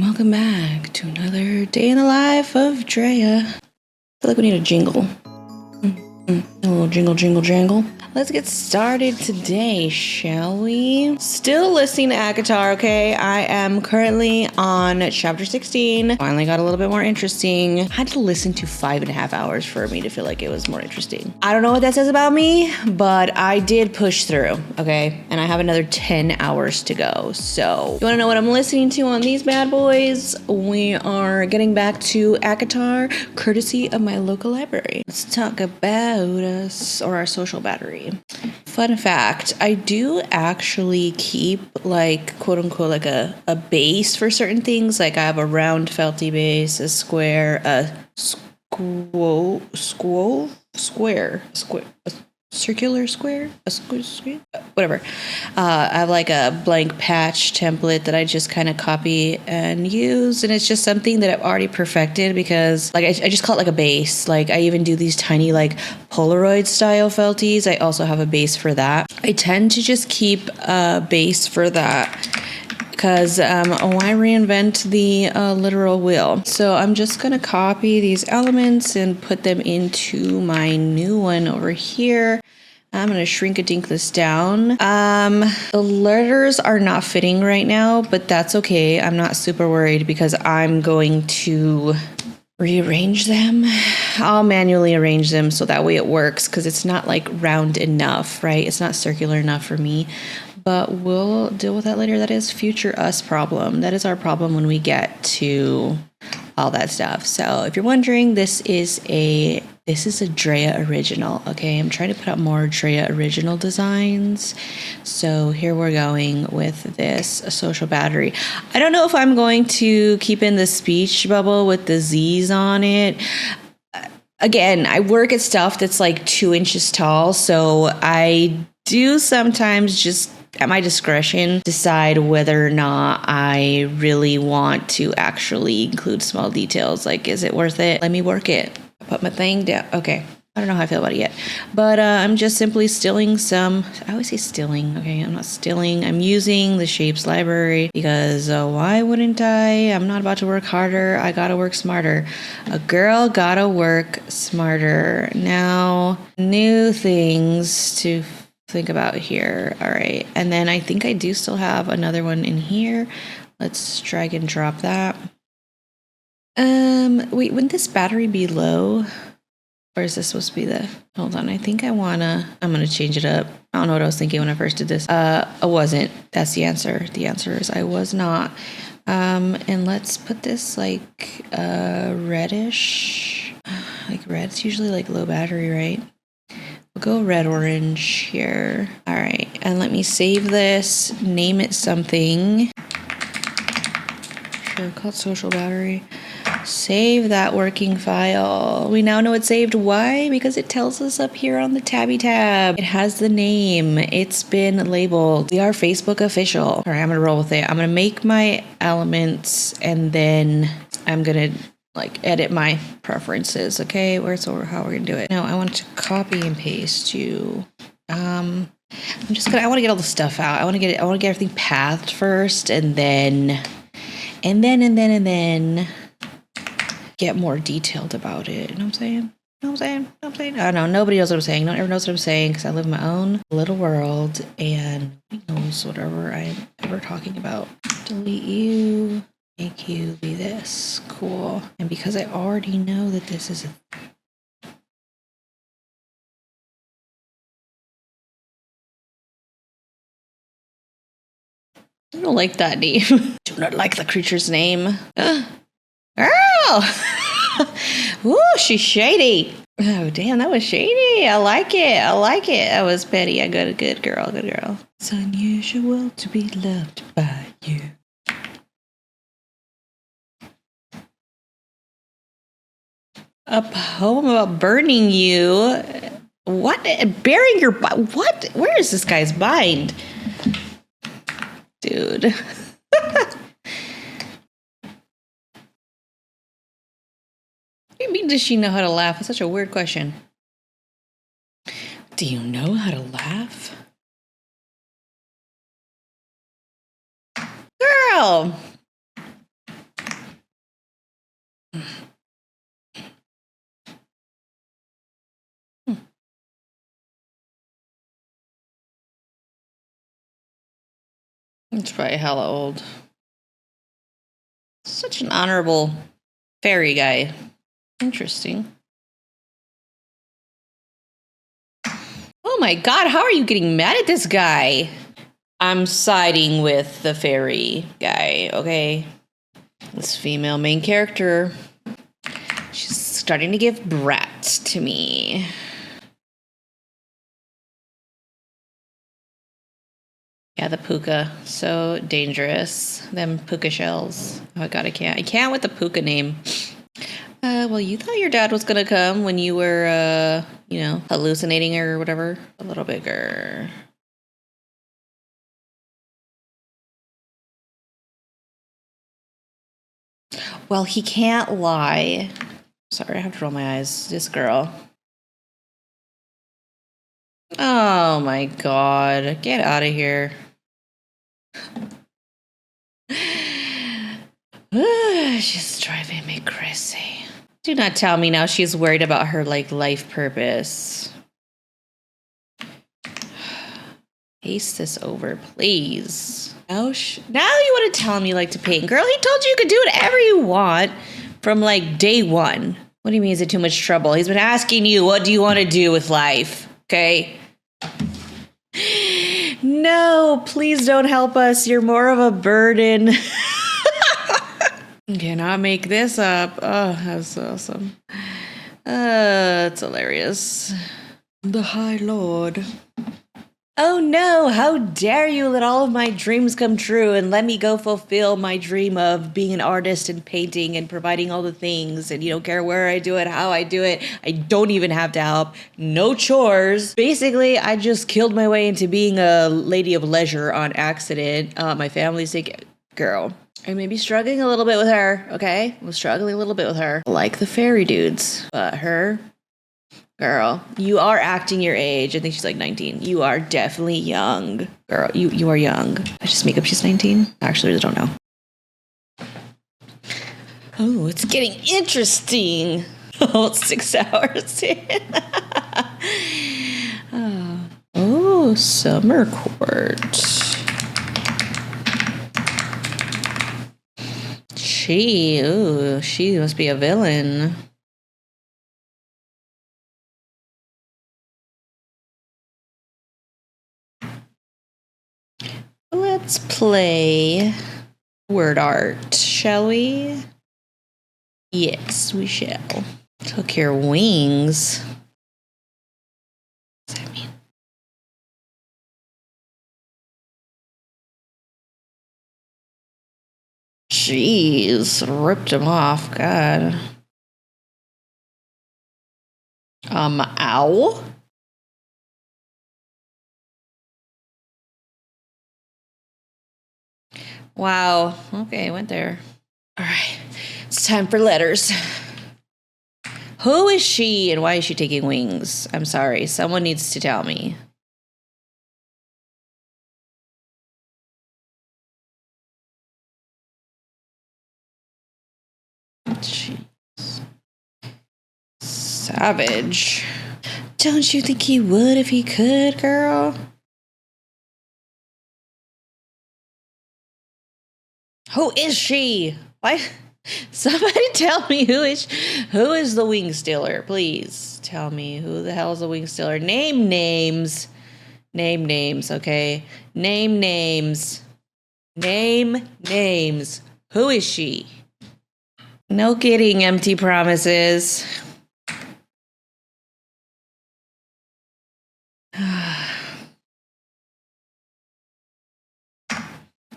Welcome back to another day in the life of Drea. I feel like we need a jingle. A little jingle, jingle, jangle. Let's get started today, shall we? Still listening to ACOTAR, okay? I am currently on chapter 16. Finally got a little bit more interesting. I had to listen to 5.5 hours for me to feel like it was more interesting. I don't know what that says about me, but I did push through, okay? And I have another 10 hours to go. So, you wanna know what I'm listening to on these bad boys? We are getting back to ACOTAR, courtesy of my local library. Let's talk about us, or our social battery. Fun fact, I do actually keep like quote unquote like a base for certain things. Like I have a round felty base, a square, a circular square, whatever. I have like a blank patch template that I just kind of copy and use, and it's just something that I've already perfected because like I just call it like a base. Like I even do these tiny like Polaroid style felties. I also have a base for that. I tend to just keep a base for that because why reinvent the literal wheel? So I'm just going to copy these elements and put them into my new one over here. I'm going to shrink-a-dink this down. The letters are not fitting right now, but that's okay. I'm not super worried because I'm going to rearrange them. I'll manually arrange them so that way it works because it's not like round enough, right? It's not circular enough for me. But we'll deal with that later. That is future us problem. That is our problem when we get to all that stuff. So if you're wondering, this is a Drea original. Okay, I'm trying to put out more Drea original designs. So here we're going with this social battery. I don't know if I'm going to keep in the speech bubble with the Z's on it. Again, I work at stuff that's like 2 inches tall, so I do sometimes just at my discretion decide whether or not I really want to actually include small details. Like, is it worth it? Let me work it. Put my thing down. Okay. I don't know how I feel about it yet, but I'm just simply stilling some. I always say stilling. Okay, I'm not stilling. I'm using the shapes library because why wouldn't I? I'm not about to work harder. I gotta work smarter. A girl gotta work smarter. Now, new things to think about here. All right, and then I think I do still have another one in here. Let's drag and drop that. Wait, wouldn't this battery be low? Or is this supposed to be the, hold on, I think I'm gonna change it up. I don't know what I was thinking when I first did this. I wasn't, that's the answer. The answer is I was not. And let's put this like reddish, like red's usually like low battery, right? We'll go red orange here. All right, and let me save this, name it something. Sure, call it social battery. Save that working file. We now know it's saved. Why? Because it tells us up here on the tabby tab. It has the name. It's been labeled. We are Facebook official. All right, I'm gonna roll with it. I'm gonna make my elements and then I'm gonna like edit my preferences. Okay, how we're gonna do it. Now I want to copy and paste you. I want to get all the stuff out. I want to get everything pathed first and then get more detailed about it. You know what I'm saying? I don't know. Nobody knows what I'm saying. No one ever knows what I'm saying because I live in my own little world and who knows whatever I'm ever talking about. Delete you. Make you be this. Cool. And because I already know that this is I don't like that name. Do not like the creature's name. Girl! Ooh, she's shady. Oh, damn, that was shady. I like it. That was petty. I got a good girl. It's unusual to be loved by you. A poem about burning you. What? Burying your... What? Where is this guy's mind? Dude. What do you mean, does she know how to laugh? It's such a weird question. Do you know how to laugh? Girl! It's probably hella old. Such an honorable fairy guy. Interesting. Oh my god, how are you getting mad at this guy? I'm siding with the fairy guy, okay? This female main character, she's starting to give brat to me. Yeah, the puka. So dangerous. Them puka shells. Oh my god, I can't. I can't with the puka name. Well, you thought your dad was gonna come when you were, hallucinating or whatever. A little bigger. Well, he can't lie. Sorry, I have to roll my eyes. This girl. Oh my god. Get out of here. She's driving me crazy. Do not tell me now she's worried about her life purpose. Haste this over, please. Now you want to tell me you like to paint. Girl, he told you could do whatever you want from day one. What do you mean, is it too much trouble? He's been asking you, what do you want to do with life? Okay? No, please don't help us. You're more of a burden. Cannot make this up. Oh, that's awesome. It's hilarious. The High Lord. Oh no, how dare you let all of my dreams come true and let me go fulfill my dream of being an artist and painting and providing all the things, and you don't care where I do it, how I do it. I don't even have to help. No chores. Basically, I just killed my way into being a lady of leisure on accident. My family's sick. Girl, I may be struggling a little bit with her, okay? I'm struggling a little bit with her. Like the fairy dudes. But her... Girl, you are acting your age. I think she's 19. You are definitely young. Girl, you are young. I just make up she's 19. Actually, I don't know. Oh, it's getting interesting. Oh, 6 hours in. Oh, summer court. She must be a villain. Let's play word art, shall we? Yes, we shall. Took your wings. What does that mean? Jeez, ripped him off. God. Ow? Wow. Okay, went there. All right. It's time for letters. Who is she and why is she taking wings? I'm sorry. Someone needs to tell me. Jeez. Savage. Don't you think he would if he could, girl? Who is she? Why? Somebody tell me who is the wing stealer, please. Tell me who the hell is the wing stealer. Name names. Name names, okay? Name names. Name names. Who is she? No kidding, empty promises.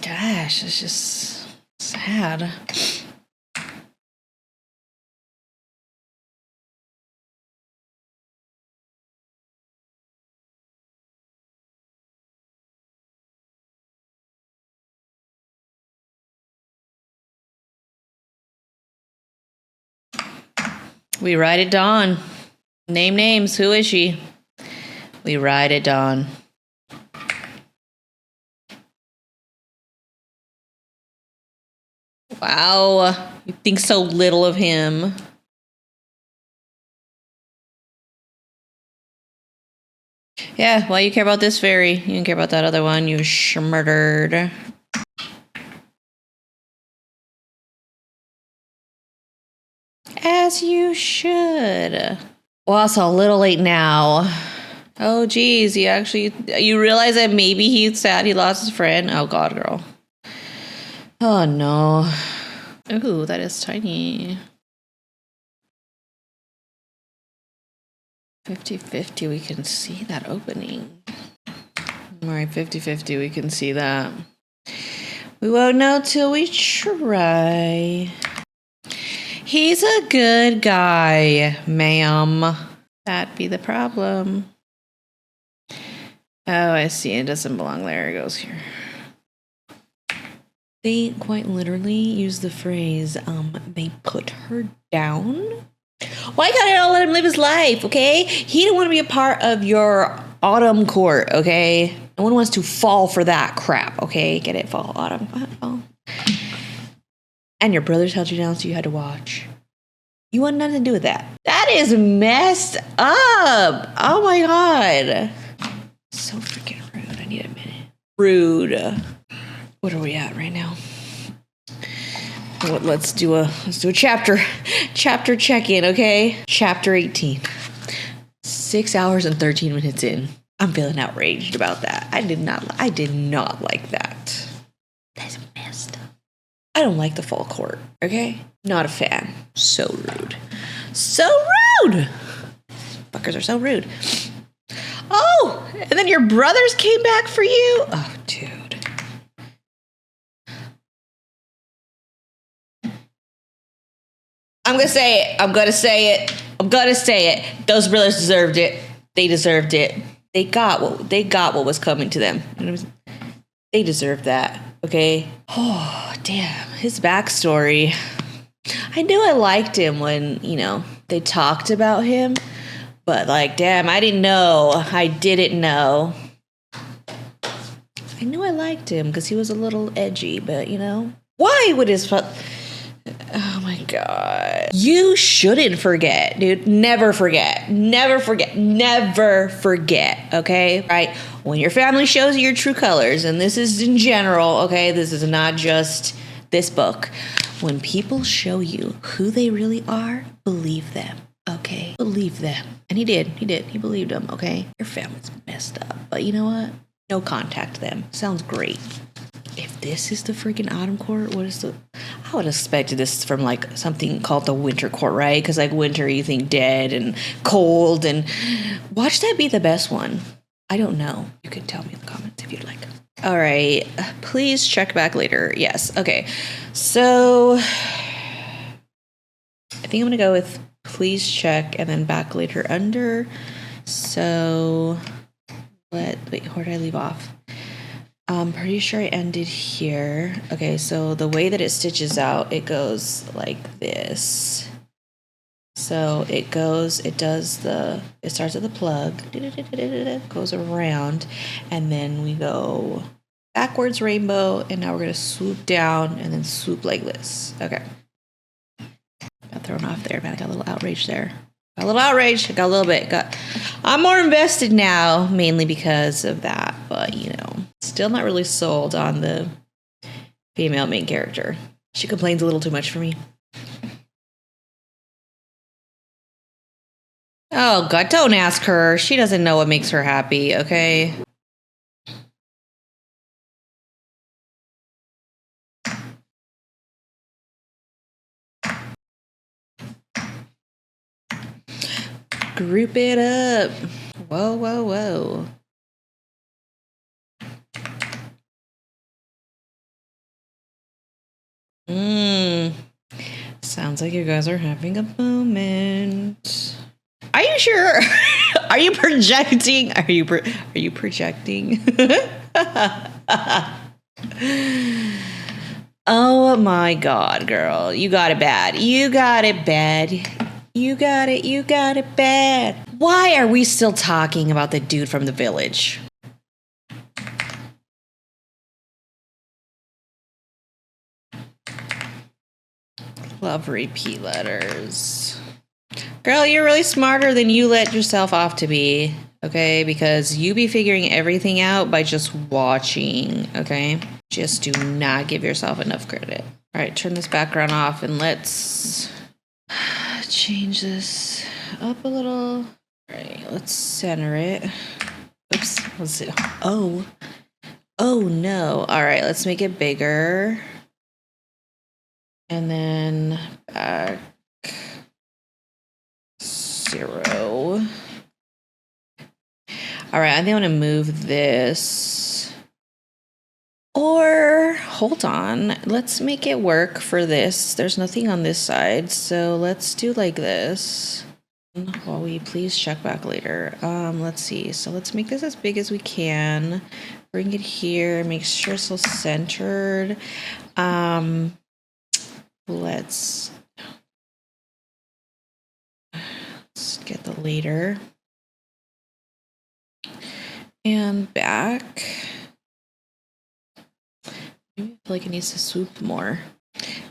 Gosh, it's just sad. We ride at dawn. Name names. Who is she? We ride at dawn. Wow. You think so little of him. Yeah, well, you care about this fairy. You don't care about that other one. You murdered. As you should. Well, it's a little late now. Oh, geez. You realize that maybe he's sad he lost his friend? Oh, God, girl. Oh, no. Ooh, that is tiny. 50-50, we can see that opening. All right, 50-50, we can see that. We won't know till we try. He's a good guy, ma'am. That'd be the problem. Oh, I see. It doesn't belong there. It goes here. They quite literally use the phrase, they put her down. Why can't I let him live his life, okay? He didn't want to be a part of your autumn court, okay? No one wants to fall for that crap, okay? Get it? Fall, autumn, fall. And your brothers held you down, so you had to watch. You want nothing to do with that. That is messed up. Oh my God. So freaking rude. I need a minute. Rude. What are we at right now? Let's do a chapter check-in, okay? Chapter 18. 6 hours and 13 minutes in. I'm feeling outraged about that. I did not like that. That's messed up. I don't like the fall court, okay? Not a fan. So rude. So rude! Fuckers are so rude. Oh! And then your brothers came back for you? Oh, dude. I'm gonna say it. Those brothers deserved it. They deserved it. They got what was coming to them. They deserved that. Okay. Oh, damn. His backstory. I knew I liked him when, they talked about him. But, damn, I didn't know. I didn't know. I knew I liked him because he was a little edgy, but, why would his... Oh, my God. You shouldn't forget, dude. Never forget. Never forget. Never forget, okay? Right? When your family shows you your true colors, and this is in general, okay? This is not just this book. When people show you who they really are, believe them, okay? Believe them. And he did. He believed them, okay? Your family's messed up. But you know what? No contact them. Sounds great. If this is the freaking autumn court, I would have expected this from something called the winter court, right? Because winter, you think dead and cold, and watch that be the best one. I don't know. You can tell me in the comments if you'd like. All right. Please check back later. Yes. Okay. So I think I'm going to go with please check and then back later under. So where did I leave off? I'm pretty sure I ended here. Okay, so the way that it stitches out, it goes like this. So it starts at the plug, goes around, and then we go backwards rainbow, and now we're gonna swoop down and then swoop like this. Okay. Got thrown off there, man. I got a little outrage there. Got a little outrage. Got a little bit. I'm more invested now, mainly because of that. But, still not really sold on the female main character. She complains a little too much for me. Oh, God, don't ask her. She doesn't know what makes her happy, okay? Group it up. Whoa, whoa, whoa. Sounds like you guys are having a moment. Are you sure? Are you projecting? Are you projecting? Oh my God, girl. You got it bad. You got it bad. You got it bad. Why are we still talking about the dude from the village? Love repeat letters. Girl, you're really smarter than you let yourself off to be, okay? Because you be figuring everything out by just watching, okay? Just do not give yourself enough credit. All right, turn this background off and let's change this up a little. All right, let's center it. Oops, let's see. Oh no. All right, let's make it bigger. And then back 0. All right, I think I want to move this. Or hold on, let's make it work for this. There's nothing on this side, so let's do like this. While we please check back later. Let's see. So let's make this as big as we can. Bring it here. Make sure it's so centered. Let's get the later and back. Maybe I feel like it needs to swoop more.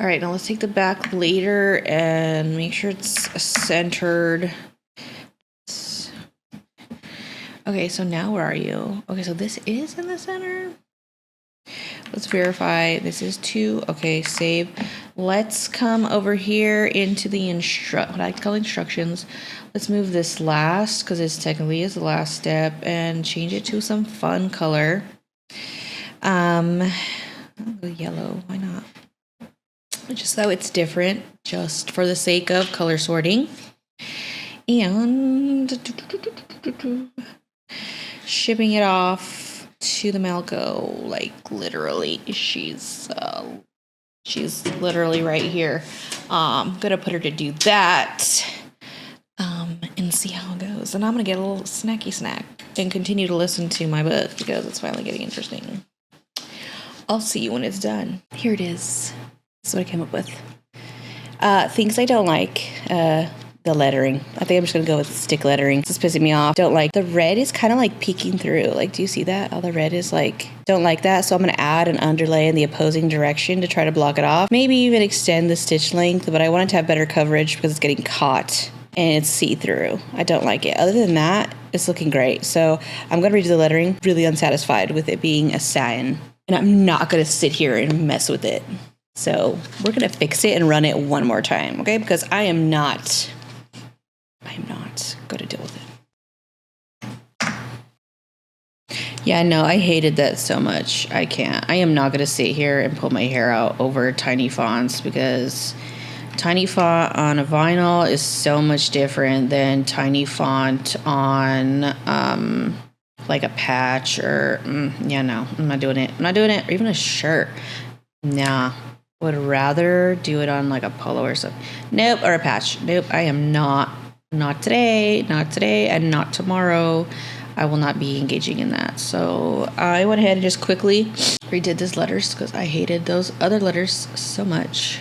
All right, now let's take the back later and make sure it's centered. Okay, so now where are you? Okay, so this is in the center. Let's verify. This is 2. Okay, save. Let's come over here into the what I call instructions. Let's move this last because it's technically is the last step and change it to some fun color. I'll go yellow. Why not? Just so it's different, just for the sake of color sorting. And shipping it off to the Malco, like literally, she's literally right here. Gonna put her to do that, and see how it goes. And I'm gonna get a little snacky snack and continue to listen to my book because it's finally getting interesting. I'll see you when it's done. Here it is. This is what I came up with. Things I don't like. The lettering. I think I'm just going to go with stick lettering. It's pissing me off. Don't like. The red is kind of like peeking through. Like, do you see that? All the red is like, don't like that. So I'm going to add an underlay in the opposing direction to try to block it off. Maybe even extend the stitch length, but I want it to have better coverage because it's getting caught and it's see-through. I don't like it. Other than that, it's looking great. So I'm going to redo the lettering. Really unsatisfied with it being a satin. And I'm not going to sit here and mess with it. So we're going to fix it and run it one more time, okay? Because I am not going to deal with it. Yeah, no, I hated that so much. I can't. I am not going to sit here and pull my hair out over tiny fonts because tiny font on a vinyl is so much different than tiny font on like a patch or, yeah, no, I'm not doing it. I'm not doing it. Or even a shirt. Nah. Would rather do it on like a polo or something. Nope, or a patch. Nope, I am not. Not today, and not tomorrow. I will not be engaging in that. So I went ahead and just quickly redid these letters because I hated those other letters so much.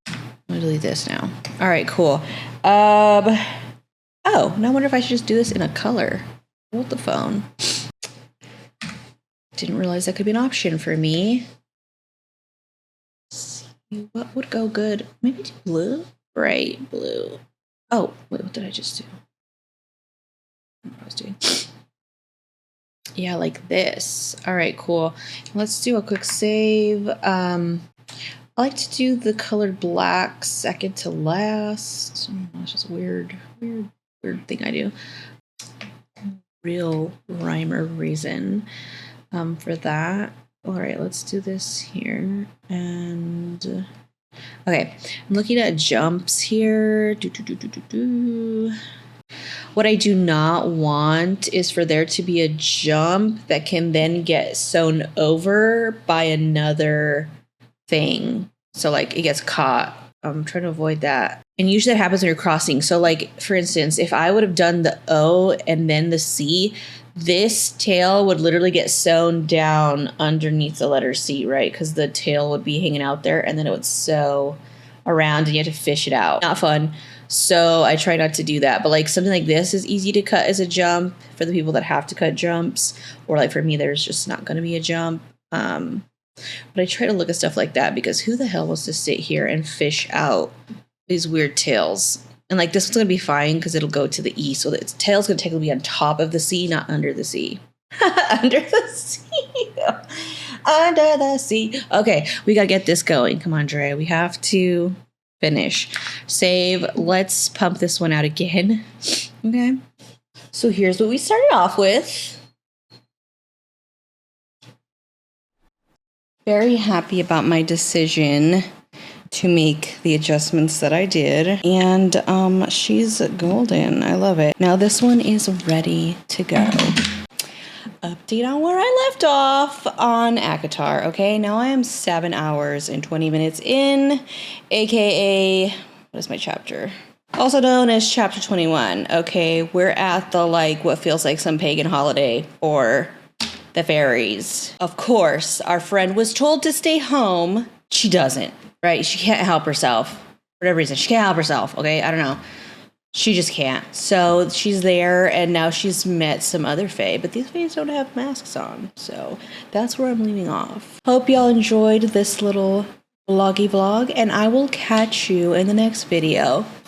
I'm gonna delete this now. All right, cool. Oh, now I wonder if I should just do this in a color. Hold the phone. Didn't realize that could be an option for me. Let's see what would go good. Maybe do blue? Bright blue. Oh, wait, what did I just do? I don't know what I was doing. Yeah, like this. All right, cool. Let's do a quick save. I like to do the colored black second to last. It's just a weird thing I do. Real rhyme or reason for that. All right, let's do this here. And okay, I'm looking at jumps here. What I do not want is for there to be a jump that can then get sewn over by another thing. So like it gets caught. I'm trying to avoid that. And usually that happens when you're crossing. So like, for instance, if I would have done the O and then the C, this tail would literally get sewn down underneath the letter C, right? Because the tail would be hanging out there and then it would sew around and you have to fish it out. Not fun. So I try not to do that. But like something like this is easy to cut as a jump for the people that have to cut jumps. Or like for me, there's just not going to be a jump. But I try to look at stuff like that because who the hell wants to sit here and fish out these weird tails? And like this one's going to be fine because it'll go to the E. So the tail's going to technically be on top of the C, not under the C. Under the C. Under the sea. Okay, we got to get this going. Come on, Drea. We have to finish. Save. Let's pump this one out again. Okay. So here's what we started off with. Very happy about my decision to make the adjustments that I did. And she's golden. I love it. Now this one is ready to go. Update on where I left off on ACOTAR. Okay, now I am 7 hours and 20 minutes in, aka, what is my chapter? Also known as chapter 21. Okay, we're at the what feels like some pagan holiday for the fairies. Of course, our friend was told to stay home. She doesn't, right? She can't help herself. For whatever reason, she can't help herself, okay? I don't know. She just can't. So she's there, and now she's met some other fae, but these faes don't have masks on. So that's where I'm leaving off. Hope y'all enjoyed this little vloggy vlog, and I will catch you in the next video.